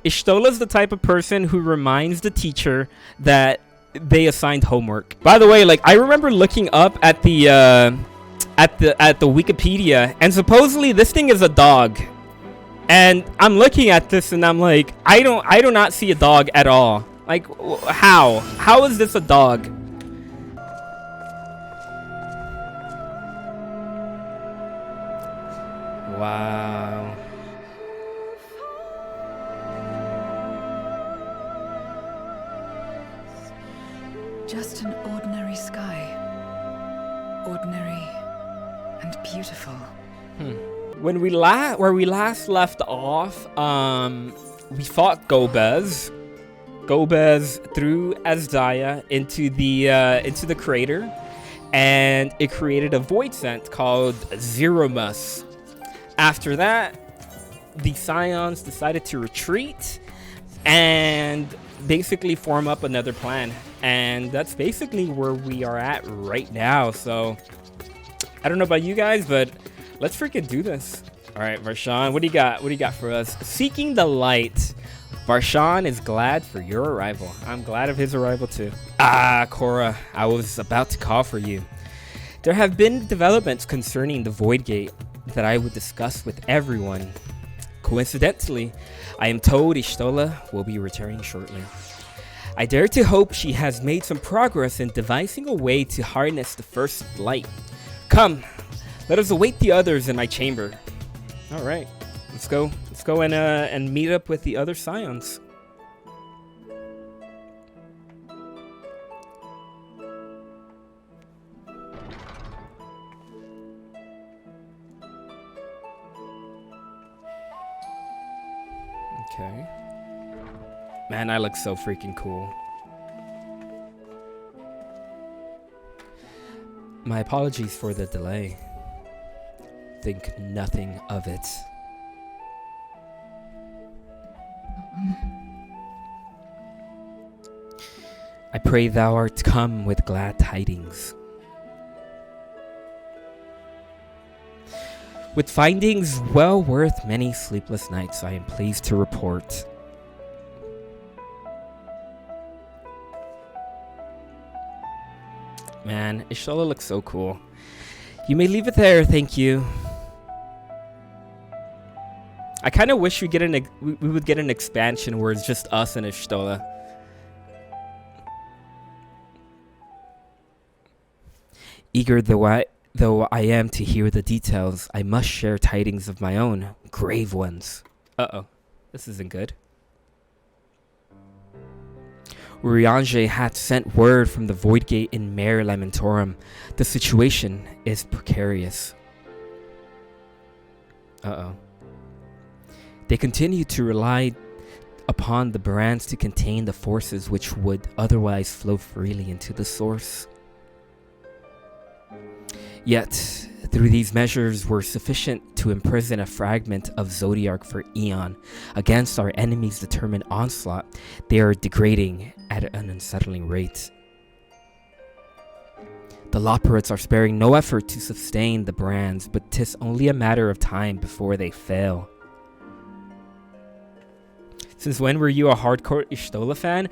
Ishtola's the type of person who reminds the teacher that they assigned homework. By the way, like I remember looking up at the Wikipedia, and supposedly this thing is a dog. And I'm looking at this and I'm like, I do not see a dog at all. Like, how? How is this a dog? Wow. Just an ordinary sky. Ordinary and beautiful. When where we last left off, we fought Gobez. Gobez threw Azdiah into the crater, and it created a void scent called Zeromus. After that, the Scions decided to retreat and basically form up another plan, and that's basically where we are at right now. So I don't know about you guys, but let's freaking do this. All right, Varshan, what do you got? What do you got for us? Seeking the light. Varshan is glad for your arrival. I'm glad of his arrival too. Ah, Korra, I was about to call for you. There have been developments concerning the Void Gate that I would discuss with everyone. Coincidentally, I am told Y'shtola will be returning shortly. I dare to hope she has made some progress in devising a way to harness the first light. Come, let us await the others in my chamber. All right, let's go. Let's go and meet up with the other Scions. Okay. Man, I look so freaking cool. My apologies for the delay. Think nothing of it. I pray thou art come with glad tidings. With findings well worth many sleepless nights, I am pleased to report. Man, Y'shtola looks so cool. You may leave it there, thank you. I kind of wish we would get an expansion where it's just us and Y'shtola. Eager though I am to hear the details, I must share tidings of my own, grave ones. Uh-oh, this isn't good. Urianger hath sent word from the Void Gate in Mare Lamentorum. The situation is precarious. Uh-oh. They continue to rely upon the brands to contain the forces which would otherwise flow freely into the source. Yet, through these measures were sufficient to imprison a fragment of Zodiark for eon. Against our enemies' determined onslaught, they are degrading at an unsettling rate. The Loperates are sparing no effort to sustain the brands, but 'tis only a matter of time before they fail. Since when were you a hardcore Y'shtola fan?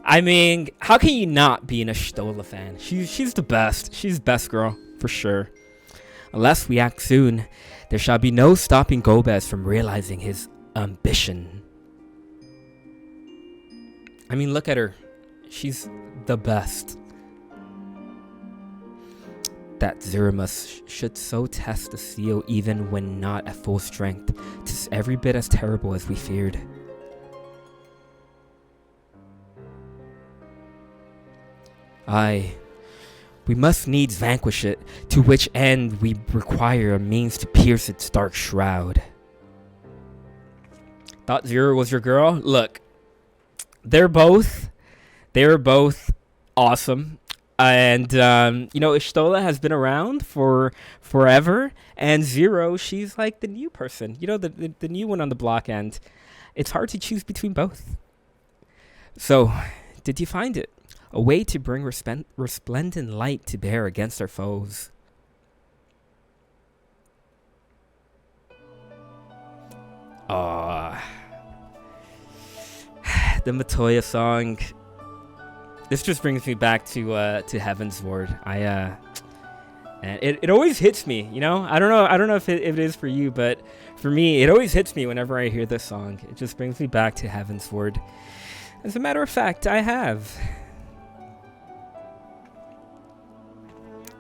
I mean, how can you not be an Y'shtola fan? She's the best. She's the best girl, for sure. Unless we act soon, there shall be no stopping Gobez from realizing his ambition. I mean, look at her. She's the best. That Zeromus should so test the seal even when not at full strength. 'Tis every bit as terrible as we feared. Aye, we must needs vanquish it, to which end we require a means to pierce its dark shroud. Thought Zero was your girl? Look, they're both awesome. And, you know, Y'shtola has been around for forever. And Zero, she's like the new person. You know, the new one on the block end. It's hard to choose between both. So, did you find it? A way to bring resplendent light to bear against our foes. the Matoya song. This just brings me back to Heaven's Ward. And it always hits me, you know. I don't know if it is for you, but for me, it always hits me whenever I hear this song. It just brings me back to Heaven's Ward. As a matter of fact, I have.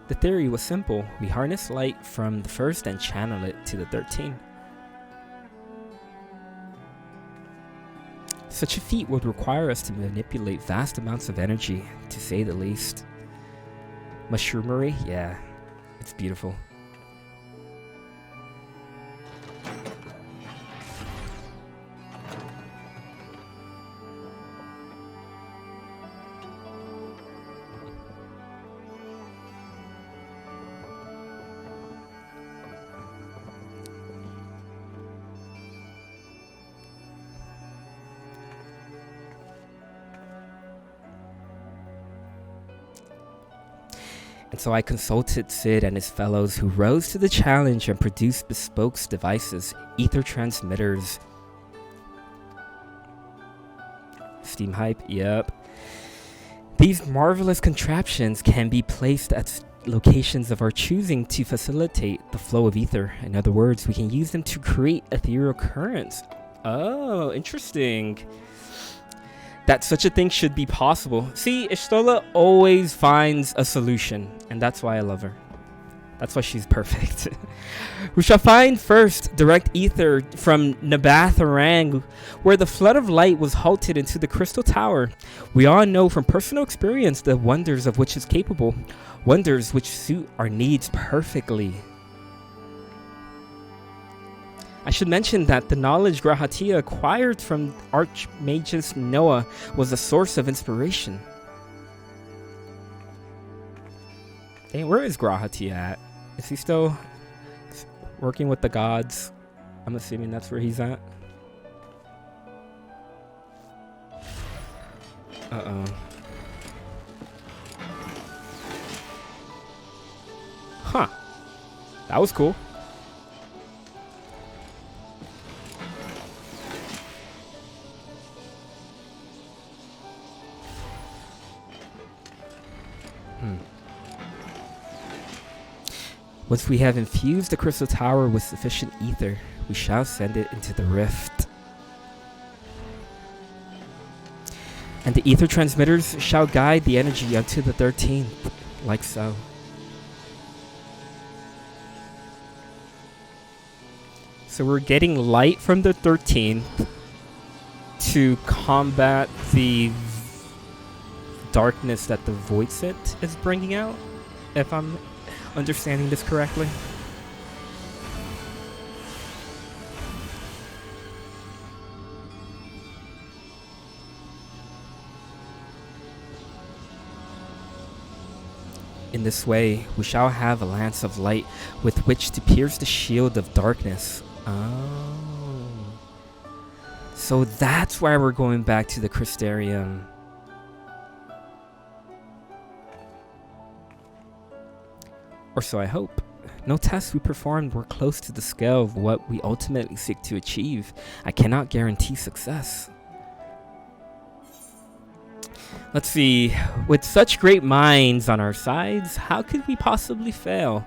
The theory was simple. We harness light from the first and channel it to the 13. Such a feat would require us to manipulate vast amounts of energy, to say the least. Mushroomery? Yeah, it's beautiful. And so I consulted Sid and his fellows, who rose to the challenge and produced bespoke devices, ether transmitters. Steam hype, yep. These marvelous contraptions can be placed at locations of our choosing to facilitate the flow of ether. In other words, we can use them to create ethereal currents. Oh, interesting. That such a thing should be possible. See, Ishtola always finds a solution, and that's why I love her. That's why she's perfect. We shall find first direct ether from Nabath Orang, where the flood of light was halted into the crystal tower. We all know from personal experience the wonders of which is capable, wonders which suit our needs perfectly. I should mention that the knowledge Grahatia acquired from Archmagus Noah was a source of inspiration. Dang, where is Grahatia at? Is he still working with the gods? I'm assuming that's where he's at. Uh-oh. Huh. That was cool. Once we have infused the crystal tower with sufficient ether, we shall send it into the rift. And the ether transmitters shall guide the energy unto the 13th, like so. So we're getting light from the 13th to combat the darkness that the Void Scent is bringing out, if I'm understanding this correctly. In this way, we shall have a lance of light with which to pierce the shield of darkness. Oh. So that's why we're going back to the Crystarium. Or so I hope. No tests we performed were close to the scale of what we ultimately seek to achieve. I cannot guarantee success. Let's see. With such great minds on our sides, how could we possibly fail?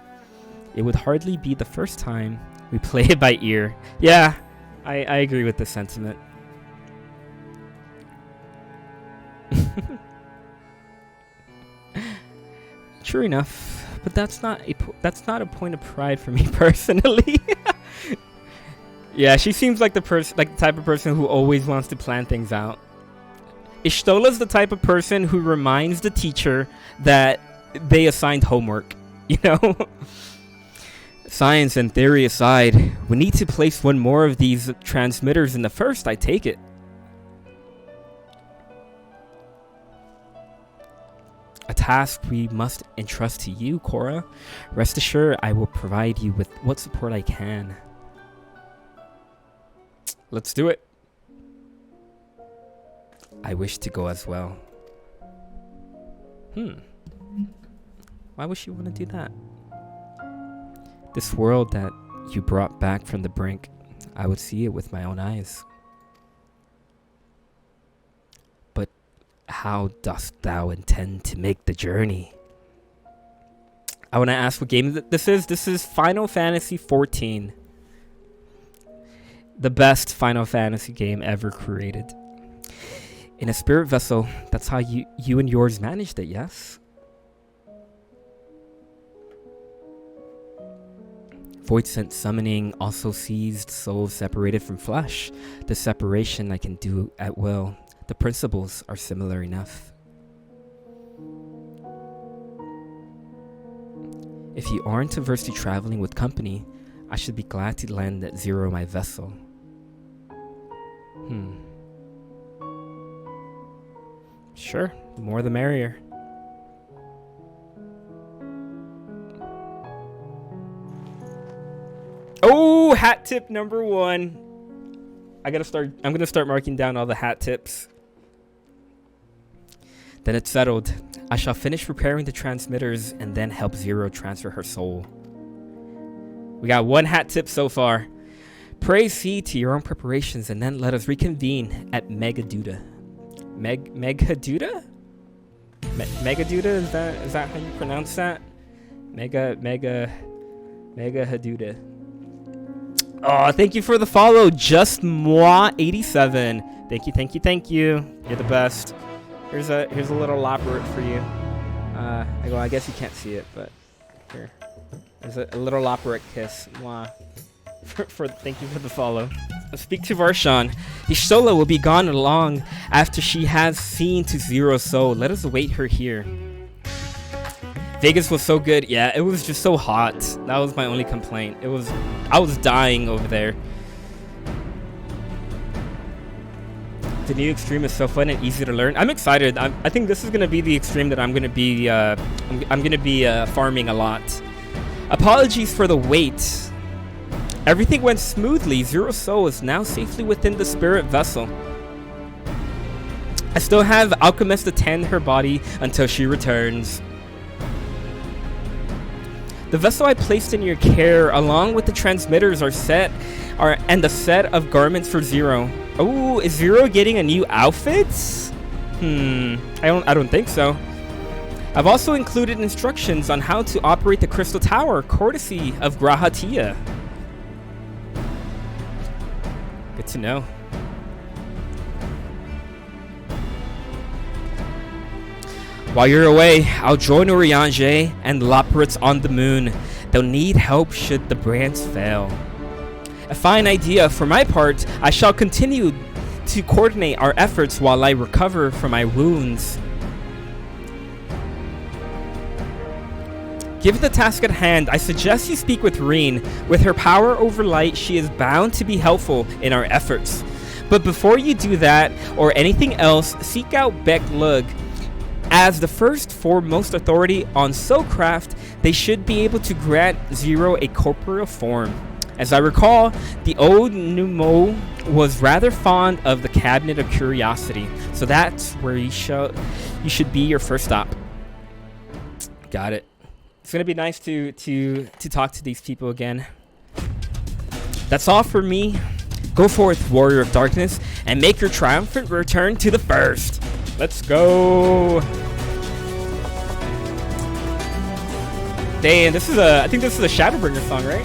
It would hardly be the first time we play it by ear. Yeah, I agree with the sentiment. True enough. But that's not a point of pride for me personally. Yeah, she seems like the type of person who always wants to plan things out. Ishtola's the type of person who reminds the teacher that they assigned homework, you know? Science and theory aside, we need to place one more of these transmitters in the first, I take it. A task we must entrust to you, Cora. Rest assured, I will provide you with what support I can. Let's do it. I wish to go as well. Why would she want to do that? This world that you brought back from the brink, I would see it with my own eyes. how dost thou intend to make the journey? I want to ask what game this is. This is Final Fantasy XIV. The best Final Fantasy game ever created. In a spirit vessel, that's how you and yours managed it, yes? Void Sense summoning also seized souls separated from flesh. The separation I can do at will. The principles are similar enough. If you aren't averse to traveling with company, I should be glad to lend at Zero my vessel. Sure, the more the merrier. Oh, hat tip number 1. I'm gonna start marking down all the hat tips. Then it's settled. I shall finish preparing the transmitters and then help Zero transfer her soul. We got 1 hat tip so far. Pray see to your own preparations and then let us reconvene at Megaduda. Megaduda? Megaduda? Is that how you pronounce that? Megaduda. Oh, thank you for the follow, Just Moi 87. Thank you. You're the best. Here's a little lopper for you. Well, I guess you can't see it, but here. There's a little loperic kiss. Mwah. Thank you for the follow. Let's speak to Varshan. Ishola will be gone long after she has seen to Zero's soul. Let us await her here. Vegas was so good. Yeah, it was just so hot. That was my only complaint. I was dying over there. The new extreme is so fun and easy to learn. I'm excited. I think this is gonna be the extreme that I'm gonna be farming a lot. Apologies for the wait. Everything went smoothly. Zero's soul is now safely within the spirit vessel. I still have Alchemist attend her body until she returns. The vessel I placed in your care, along with the transmitters, and the set of garments for Zero. Oh, is Zero getting a new outfit? I don't think so. I've also included instructions on how to operate the Crystal Tower, courtesy of Grahatia. Good to know. While you're away, I'll join Urianger and Loporits on the moon. They'll need help should the brands fail. A fine idea. For my part, I shall continue to coordinate our efforts while I recover from my wounds. Given the task at hand, I suggest you speak with Ryne. With her power over light, she is bound to be helpful in our efforts. But before you do that, or anything else, seek out Beck Lug. As the first foremost authority on Soulcraft, they should be able to grant Zero a corporeal form. As I recall, the old Numo was rather fond of the Cabinet of Curiosity, so that's where you should be your first stop. Got it. It's gonna be nice to talk to these people again. That's all for me. Go forth, Warrior of Darkness, and make your triumphant return to the first. Let's go. Damn, I think this is a Shadowbringer song, right?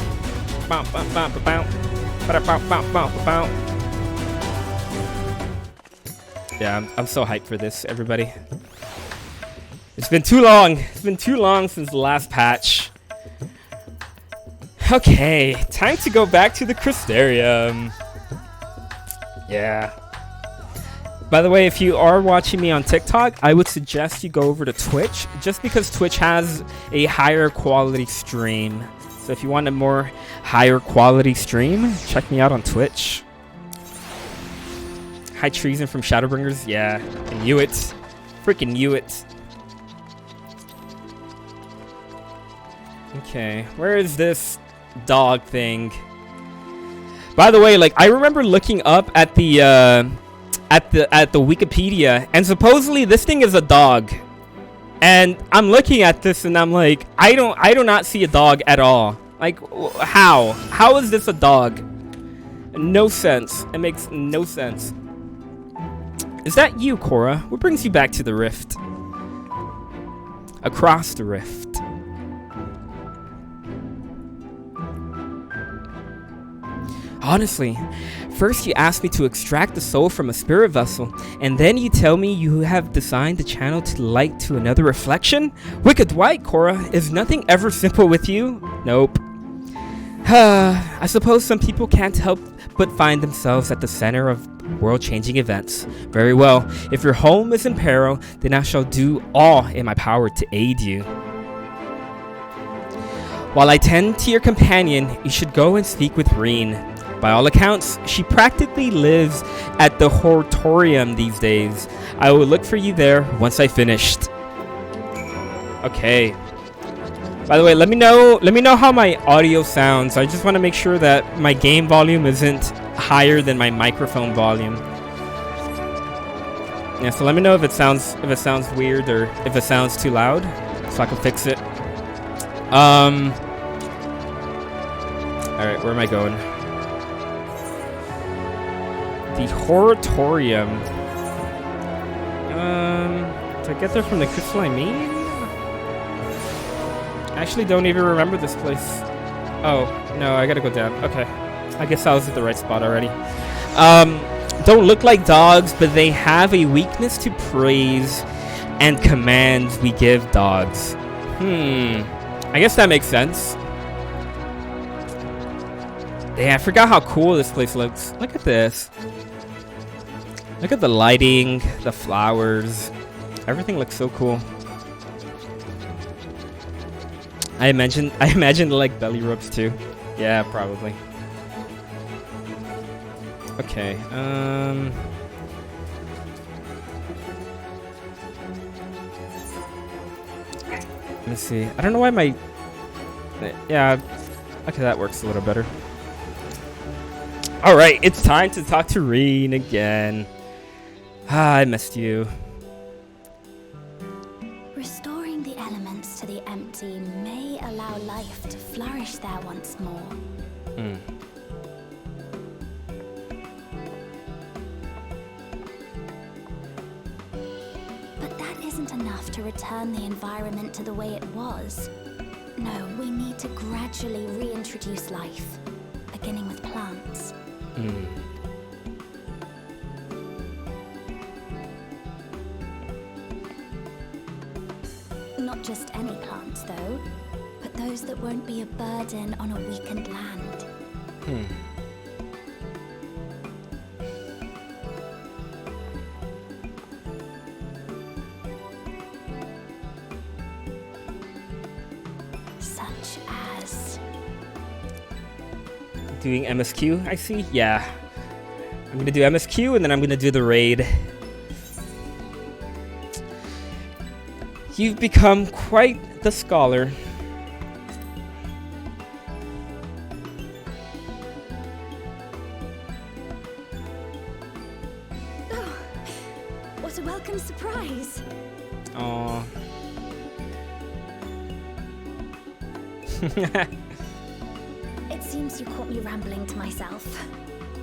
Yeah, I'm so hyped for this, everybody. It's been too long. It's been too long since the last patch. Okay, time to go back to the Crystarium. Yeah. By the way, if you are watching me on TikTok, I would suggest you go over to Twitch, just because Twitch has a higher quality stream. So if you want a more higher quality stream, check me out on Twitch. High treason from Shadowbringers? Yeah, I knew it. Freaking knew it. Okay, where is this dog thing? By the way, like, I remember looking up at the Wikipedia, and supposedly this thing is a dog. And I'm looking at this and I'm like, I do not see a dog at all. Like, how is this a dog? No sense. It makes no sense. Is that you, Cora? What brings you back to the rift? Across the rift. Honestly, first you asked me to extract the soul from a spirit vessel, and then you tell me you have designed the channel to light to another reflection? Wicked white, Cora. Is nothing ever simple with you? Nope. I suppose some people can't help but find themselves at the center of world-changing events. Very well. If your home is in peril, then I shall do all in my power to aid you. While I tend to your companion, you should go and speak with Ryne. By all accounts, she practically lives at the Hortorium these days. I will look for you there once I finished. Okay. By the way, let me know how my audio sounds. I just want to make sure that my game volume isn't higher than my microphone volume. Yeah, so let me know if it sounds weird or if it sounds too loud, so I can fix it. All right, where am I going? The Hortorium. To get there from the crystalline mean? I actually don't even remember this place. Oh, no, I gotta go down. Okay. I guess I was at the right spot already. Don't look like dogs, but they have a weakness to praise and commands we give dogs. I guess that makes sense. Damn, I forgot how cool this place looks. Look at this. Look at the lighting, the flowers. Everything looks so cool. I imagine like belly rubs too. Yeah, probably. Okay. Let me see. I don't know why my... Yeah. Okay, that works a little better. Alright, it's time to talk to Ryne again. I missed you. Restoring the elements to the empty may allow life to flourish there once more. But that isn't enough to return the environment to the way it was. No, we need to gradually reintroduce life, beginning with plants. Not just any plants, though, but those that won't be a burden on a weakened land. Such as... Doing MSQ, I see? Yeah. I'm gonna do MSQ and then I'm gonna do the raid. You've become quite the scholar. Oh, what a welcome surprise! Aww. It seems you caught me rambling to myself.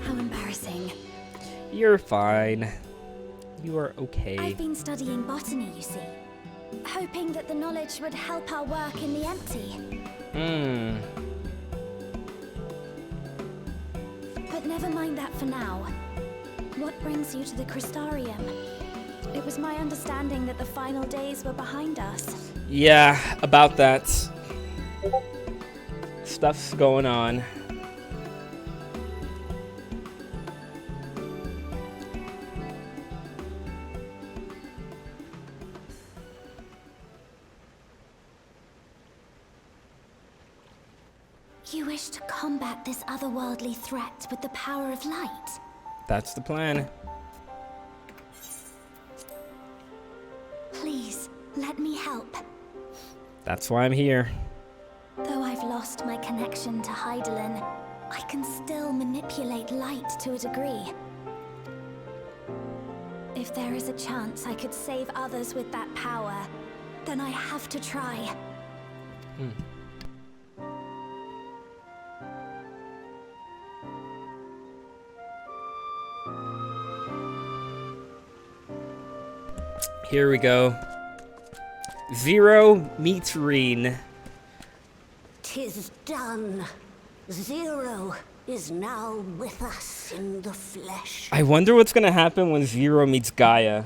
How embarrassing. You're fine. You are okay. I've been studying botany, you see. Hoping that the knowledge would help our work in the empty. But never mind that for now. What brings you to the Crystarium? It was my understanding that the final days were behind us. Yeah, about that. Stuff's going on. You wish to combat this otherworldly threat with the power of light? That's the plan. Please, let me help. That's why I'm here. Though I've lost my connection to Hydaelyn, I can still manipulate light to a degree. If there is a chance I could save others with that power, then I have to try. Here we go. Zero meets Ryne. 'Tis done. Zero is now with us in the flesh. I wonder what's gonna happen when Zero meets Gaia.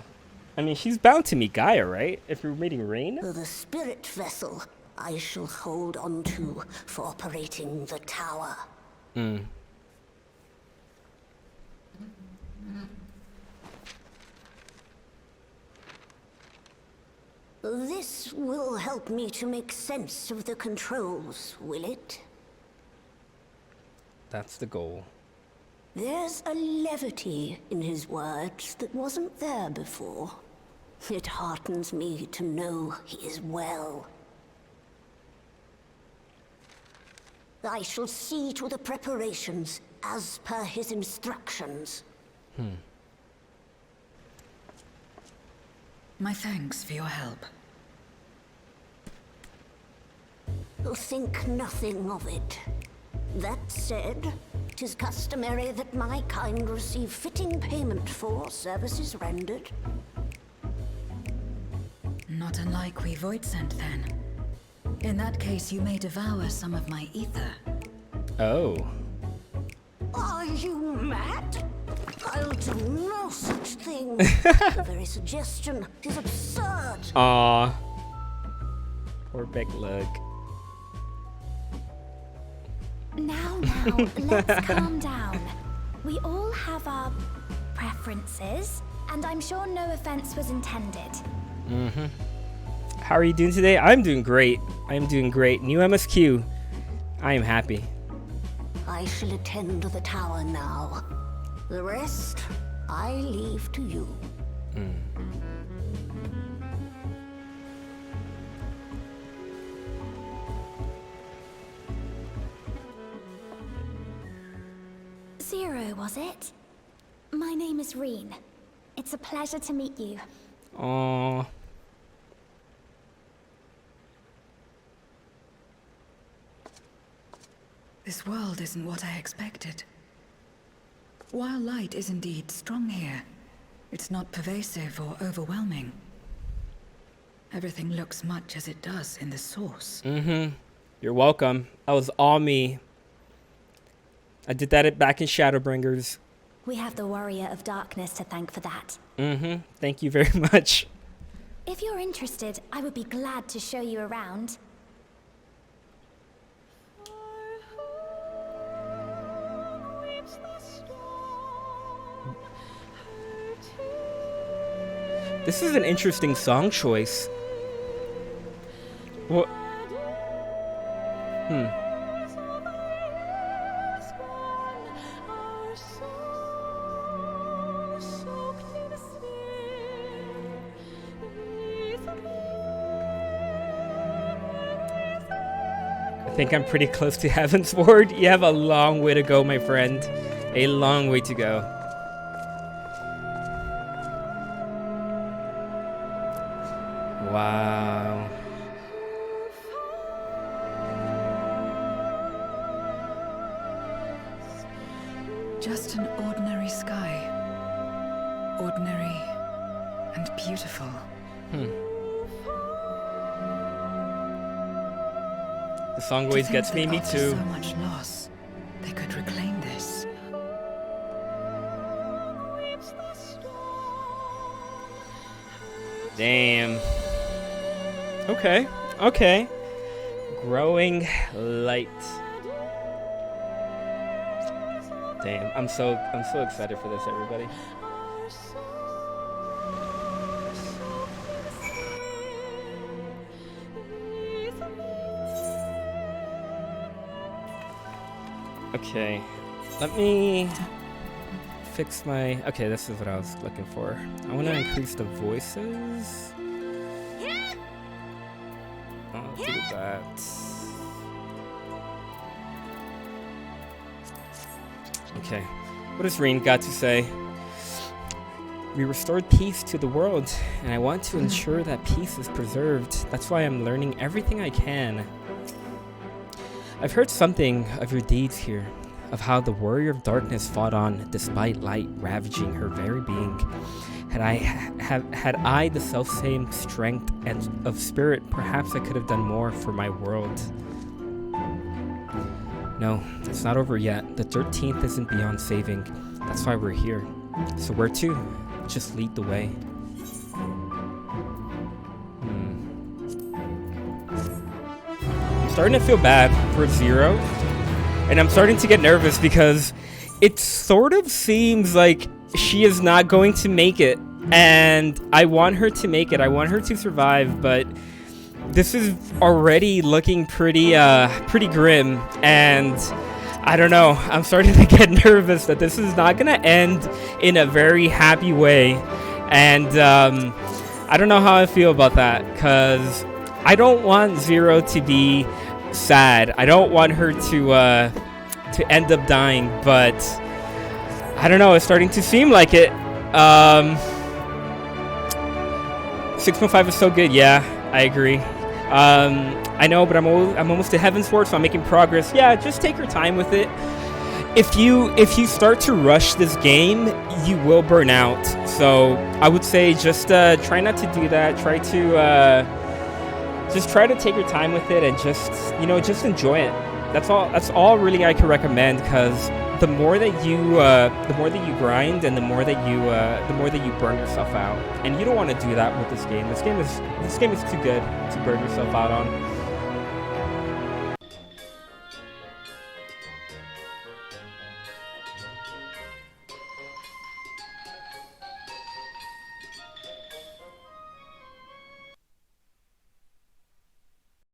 I mean, she's bound to meet Gaia, right? If you're meeting Ryne? The spirit vessel I shall hold on to for operating the tower. This will help me to make sense of the controls, will it? That's the goal. There's a levity in his words that wasn't there before. It heartens me to know he is well. I shall see to the preparations as per his instructions. My thanks for your help. Think nothing of it. That said, 'tis customary that my kind receive fitting payment for services rendered. Not unlike we Void sent then. In that case, you may devour some of my ether. Oh. Are you mad? I'll do no such thing. The very suggestion is absurd. Aw. Poor Big Lug. Now, let's calm down. We all have our preferences, and I'm sure no offense was intended. How are you doing today? I'm doing great. I'm doing great. New MSQ. I am happy. I shall attend to the tower now. The rest, I leave to you. Zero, was it? My name is Ryne. It's a pleasure to meet you. Aww. This world isn't what I expected. While light is indeed strong here, it's not pervasive or overwhelming. Everything looks much as it does in the source. You're welcome. That was all me. I did that back in Shadowbringers. We have the Warrior of Darkness to thank for that. Thank you very much. If you're interested, I would be glad to show you around. This is an interesting song choice. What? I think I'm pretty close to Heaven's Ward. You have a long way to go, my friend. A long way to go. Wow. Just an ordinary sky. Ordinary and beautiful. The song always To gets think me that after too. So much loss, they could reclaim this. Damn. Okay. Okay. Growing light. Damn. I'm so excited for this, everybody. Okay. Let me fix my... Okay, this is what I was looking for. I want to increase the voices. I'll do that. Okay. What does Ryne got to say? We restored peace to the world, and I want to ensure that peace is preserved. That's why I'm learning everything I can. I've heard something of your deeds here, of how the Warrior of Darkness fought on despite light ravaging her very being. Had I the self-same strength and of spirit, perhaps I could have done more for my world. No, it's not over yet. The 13th isn't beyond saving. That's why we're here. So where to? Just lead the way. I'm starting to feel bad for Zero, and I'm starting to get nervous because it sort of seems like she is not going to make it, and I want her to make it. I want her to survive, but this is already looking pretty grim, and I don't know. I'm starting to get nervous that this is not gonna end in a very happy way, and I don't know how I feel about that, because I don't want Zero to be sad. I don't want her to end up dying, but I don't know. It's starting to seem like it. 6.5 is so good. Yeah, I agree. I know, but I'm almost to Heaven's Sword, so I'm making progress. Yeah, just take your time with it. If you start to rush this game, you will burn out. So I would say just try not to do that. Try to take your time with it and just enjoy it. That's all really I can recommend, because the more that you grind and the more that you burn yourself out, and you don't want to do that with this game. This game is too good to burn yourself out on.